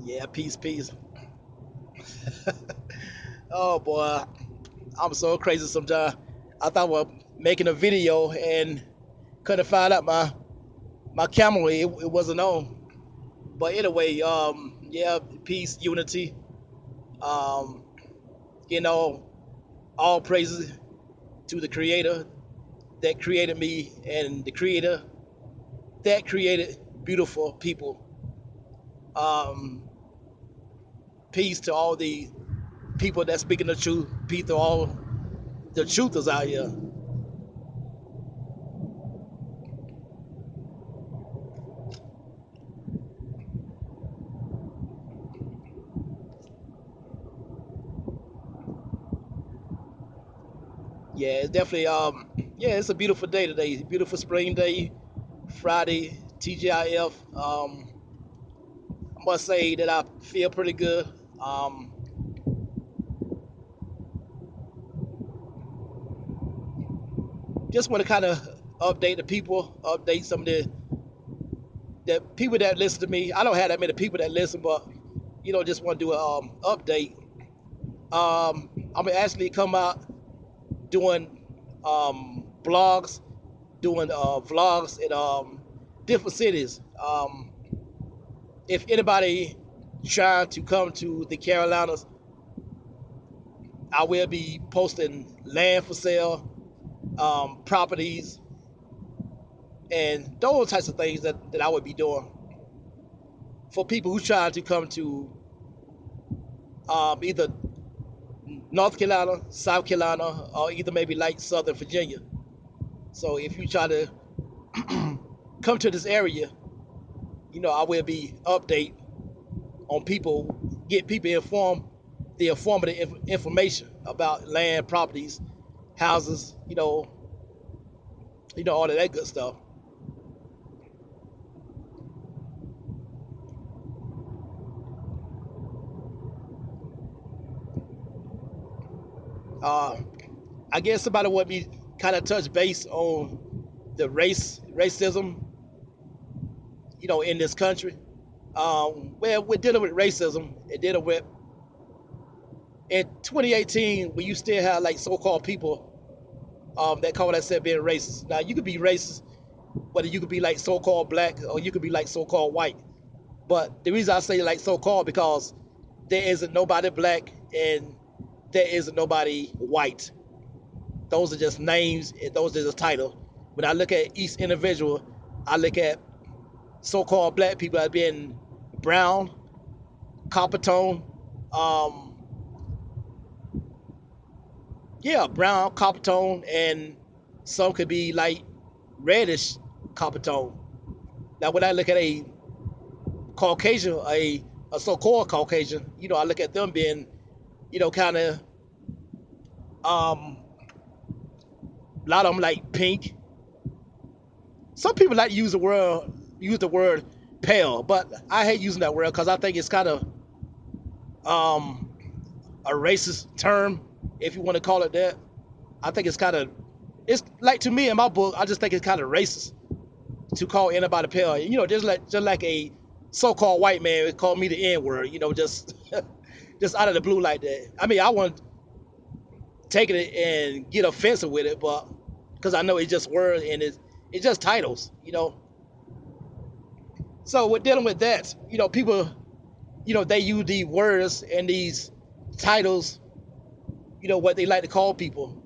Yeah, peace, peace. Oh boy, I'm so crazy sometimes. I thought I was making a video and couldn't find out my camera it wasn't on. But anyway, yeah, peace, unity. Um, you know, all praises to the Creator that created me and the Creator that created beautiful people. Um, peace to all the people that speaking the truth. Peace to all the truthers out here. Yeah, it's definitely yeah, it's a beautiful day today. Beautiful spring day, Friday, TGIF. I must say that I feel pretty good. Um, just want to kind of update the people, update some of the people that listen to me. I don't have that many people that listen, but just want to do a update. I'm gonna actually come out doing blogs, doing vlogs in different cities. If anybody trying to come to the Carolinas, I will be posting land for sale, properties, and those types of things that I would be doing for people who trying to come to either North Carolina, South Carolina, or either maybe like Southern Virginia. So if you try to come to this area, I will be update on people, get people informed, the informative information about land, properties, houses, all of that good stuff. Uh, I guess somebody would be kind of touch base on the racism, in this country. Well, we're dealing with racism and dealing with in 2018 when you still have like so-called people that call themselves being racist. Now you could be racist, whether you could be like so-called black or you could be like so-called white. But the reason I say like so-called because there isn't nobody black and there isn't nobody white. Those are just names and those are just titles. When I look at each individual, I look at so-called black people as being brown, copper tone, um, yeah, brown, copper tone, and some could be like reddish copper tone. Now, when I look at a Caucasian, a so-called Caucasian, I look at them being, kind of um, a lot of them like pink. Some people like to use the word pale, but I hate using that word because I think it's kind of um, a racist term, if you want to call it that. I think it's like to me in my book. I just think it's kind of racist to call anybody pale. Just like a so-called white man would call me the N word. Just just out of the blue like that. I mean, I wouldn't take it and get offensive with it, but because I know it's just words and it's just titles. So we're dealing with that. People, they use these words and these titles. What they like to call people.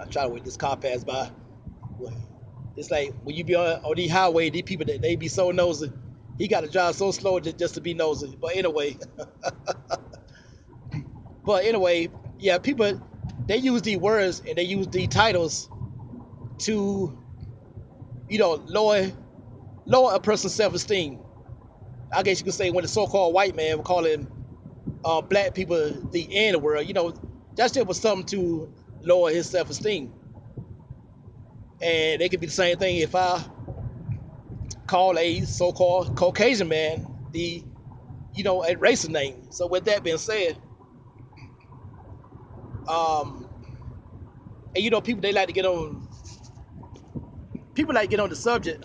I try to wait this car pass by. It's like when you be on the highway, these people they be so nosy. He got to drive so slow just to be nosy. But anyway, yeah, people they use these words and they use these titles to lower a person's self-esteem. I guess you could say when the so-called white man were calling black people the N word, that shit was something to lower his self-esteem. And it could be the same thing if I call a so-called Caucasian man a racist name. So with that being said, um, And people they like to get on. People like to get on the subject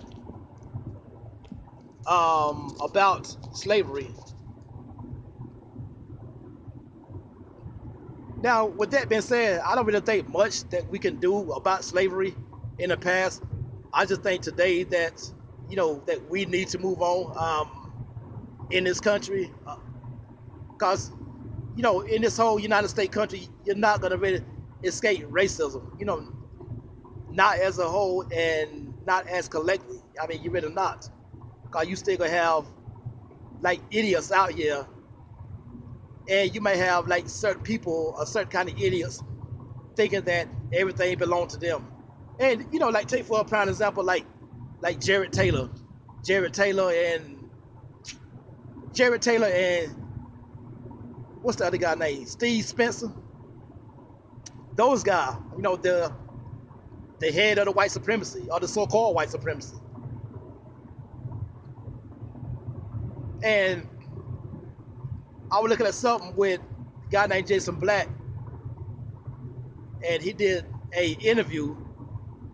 about slavery. Now, with that being said, I don't really think much that we can do about slavery in the past. I just think today that that we need to move on in this country, because in this whole United States country, you're not gonna really escape racism. Not as a whole and not as collectively. I mean, you really not, because you still gonna have like idiots out here, and you may have like certain people, a certain kind of idiots, thinking that everything belongs to them. And like take for a prime example, like Jared Taylor and Jared Taylor and what's the other guy name? Steve Spencer. Those guys, the head of the white supremacy or the so-called white supremacy. And I was looking at something with a guy named Jason Black, and he did a interview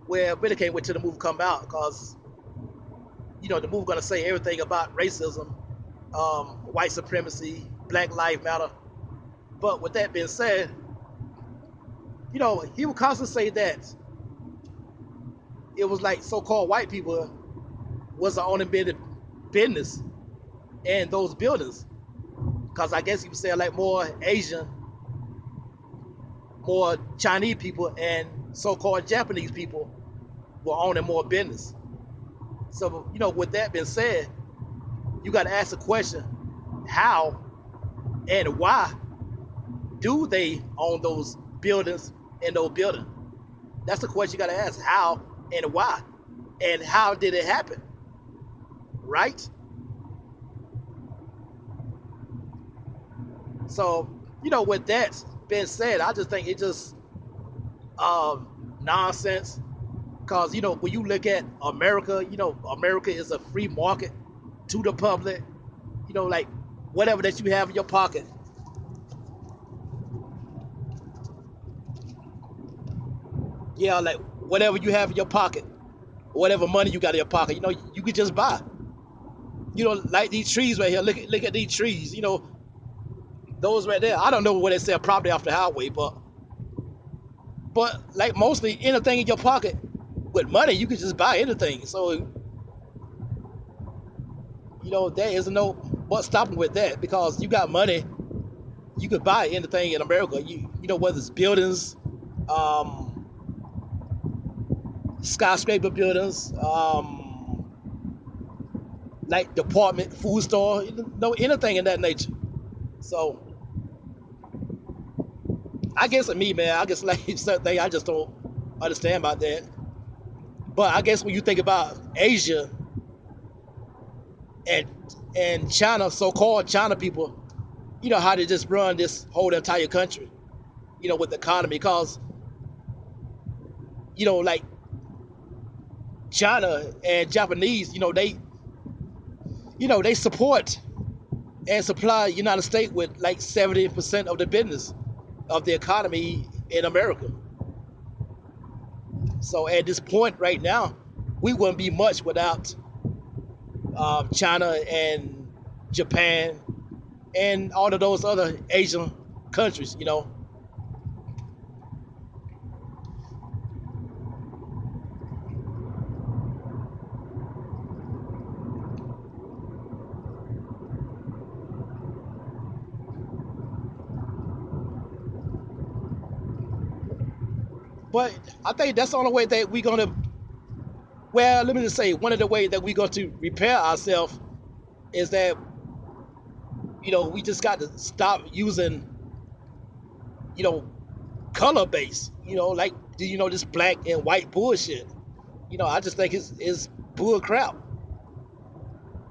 where I really can't wait till the movie come out, because the movie gonna say everything about racism, white supremacy, Black Lives Matter. But with that being said, he would constantly say that it was like so-called white people was the only business in those buildings, because I guess you would say like more Asian, more Chinese people, and so-called Japanese people were owning more business. So with that being said, you got to ask the question: how and why do they own those buildings and those buildings? That's the question you got to ask: how and why, and how did it happen? Right? So with that being said, I just think it just nonsense. Because when you look at America, America is a free market to the public. Like whatever that you have in your pocket, yeah, like whatever you have in your pocket, whatever money you got in your pocket, you could just buy. Like these trees right here. Look at these trees. Those right there. I don't know where they sell property off the highway, but like mostly anything in your pocket with money, you can just buy anything. So there is no what's stopping with that, because you got money, you could buy anything in America. Whether it's buildings, um, skyscraper buildings, like department food store, anything in that nature. So I guess for me, man, I guess like certain thing I just don't understand about that. But I guess when you think about Asia and China, so-called China people, how they just run this whole entire country, with the economy, because like China and Japanese, they support and supply United States with like 70% of the business of the economy in America. So at this point right now, we wouldn't be much without China and Japan and all of those other Asian countries. But I think that's the only way that we're gonna. Well, let me just say, one of the ways that we're going to repair ourselves is that we just got to stop using you know color base. Like this black and white bullshit. I just think it's bull crap.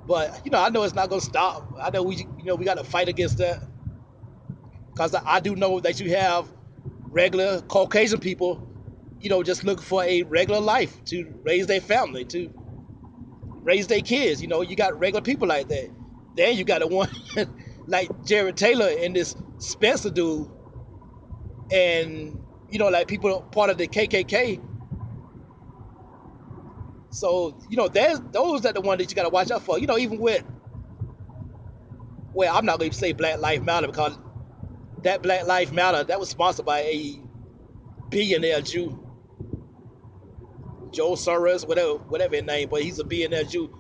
But I know it's not gonna stop. I know we got to fight against that, because I do know that you have regular Caucasian people, just looking for a regular life to raise their family, to raise their kids. You got regular people like that. Then you got the one like Jared Taylor and this Spencer dude, and like people part of the KKK. So there's those are the one that you got to watch out for. Even with, well, I'm not going to say Black Lives Matter, because that Black Lives Matter, that was sponsored by a billionaire Jew, Joe Soros, whatever his name, but he's a billionaire Jew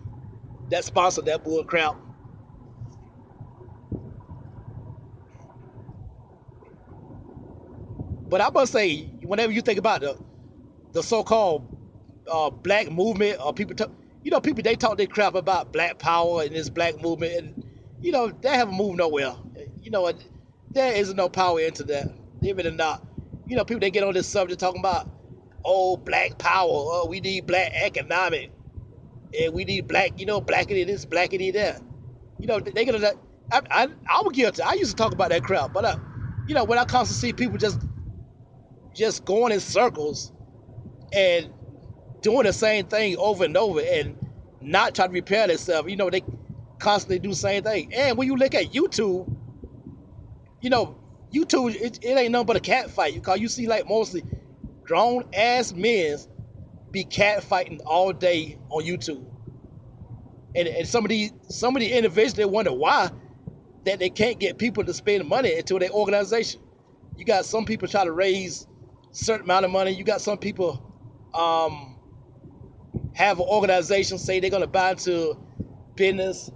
that sponsored that bull crap. But I must say, whenever you think about the so-called black movement, or people talk, people, they talk their crap about black power and this black movement, and they haven't moved nowhere. There isn't no power into that. They really not. People, they get on this subject talking about, oh, black power, oh, we need black economic, and we need black, blackity this, blackity that. They gonna. I was guilty. I used to talk about that crap, but when I constantly see people just going in circles and doing the same thing over and over and not trying to repair themselves. They constantly do the same thing. And when you look at YouTube, you know, YouTube, it ain't nothing but a cat fight. Because you see like mostly grown ass men be cat fighting all day on YouTube. And some of the individuals, they wonder why that they can't get people to spend money into their organization. You got some people try to raise a certain amount of money. You got some people have an organization, say they're gonna buy into business,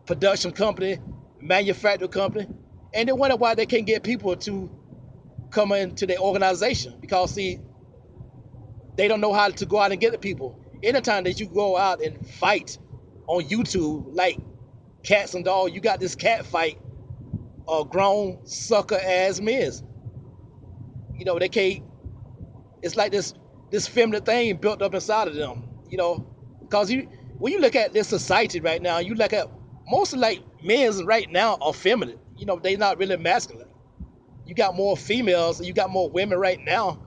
production company, manufacturing company, and they wonder why they can't get people to come into their organization, because see, they don't know how to go out and get the people. Anytime that you go out and fight on YouTube like cats and dogs, you got this cat fight of grown sucker ass men. They can't. It's like this feminine thing built up inside of them. Because when you look at this society right now, you look at most of like men right now are feminine. They're not really masculine. You got more females, and you got more women right now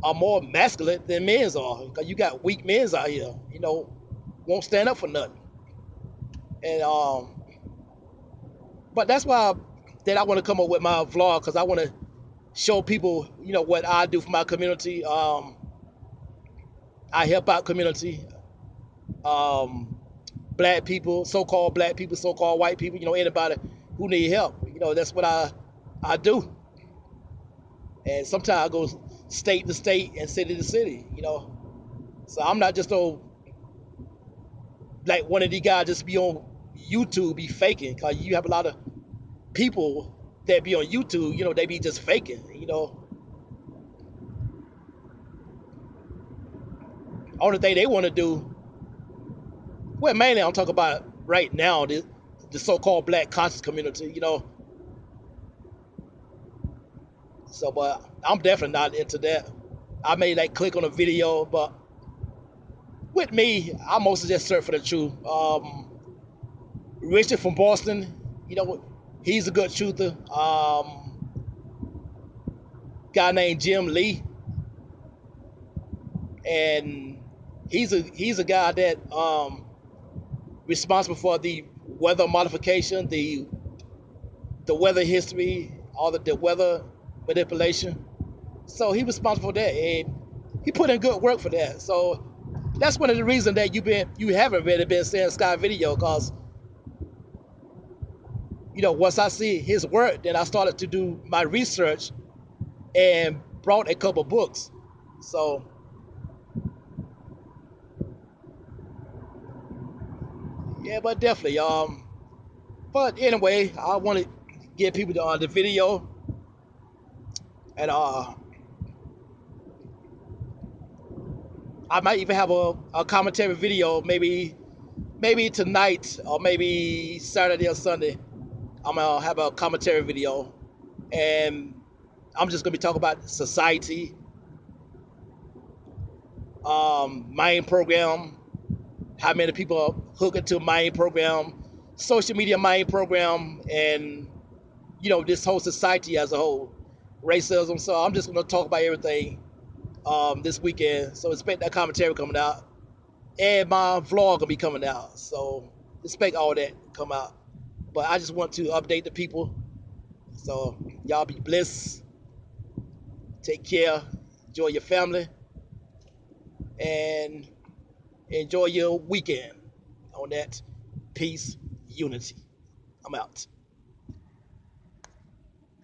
are more masculine than men's are. Because you got weak men's out here, won't stand up for nothing. And but that's why that I want to come up with my vlog, because I want to show people, what I do for my community. I help out community, black people, so-called white people, anybody who need help. That's what I do. And sometimes I go state to state and city to city. So I'm not just like one of these guys just be on YouTube be faking, because you have a lot of people that be on YouTube, they be just faking. Only thing they want to do, well, mainly I'm talking about right now, the so-called black conscious community, So, but I'm definitely not into that. I may like click on a video, but with me, I mostly just search for the truth. Richard from Boston, he's a good truther. Guy named Jim Lee, and he's a guy that responsible for the weather modification, the weather history, all the weather manipulation. So he responsible for that, and he put in good work for that. So that's one of the reasons that you haven't really been seeing Sky video, because once I see his work, then I started to do my research and brought a couple books. So yeah, but definitely but anyway, I want to get people to the video, and I might even have a commentary video, maybe tonight, or maybe Saturday or Sunday. I'm gonna have a commentary video, and I'm just gonna be talking about society, mind program, how many people are hooked into mind program, social media mind program, and this whole society as a whole, racism. So I'm just gonna talk about everything this weekend. So expect that commentary coming out, and my vlog gonna be coming out. So expect all that to come out. But I just want to update the people. So y'all be blessed. Take care. Enjoy your family and enjoy your weekend on that peace, unity. I'm out.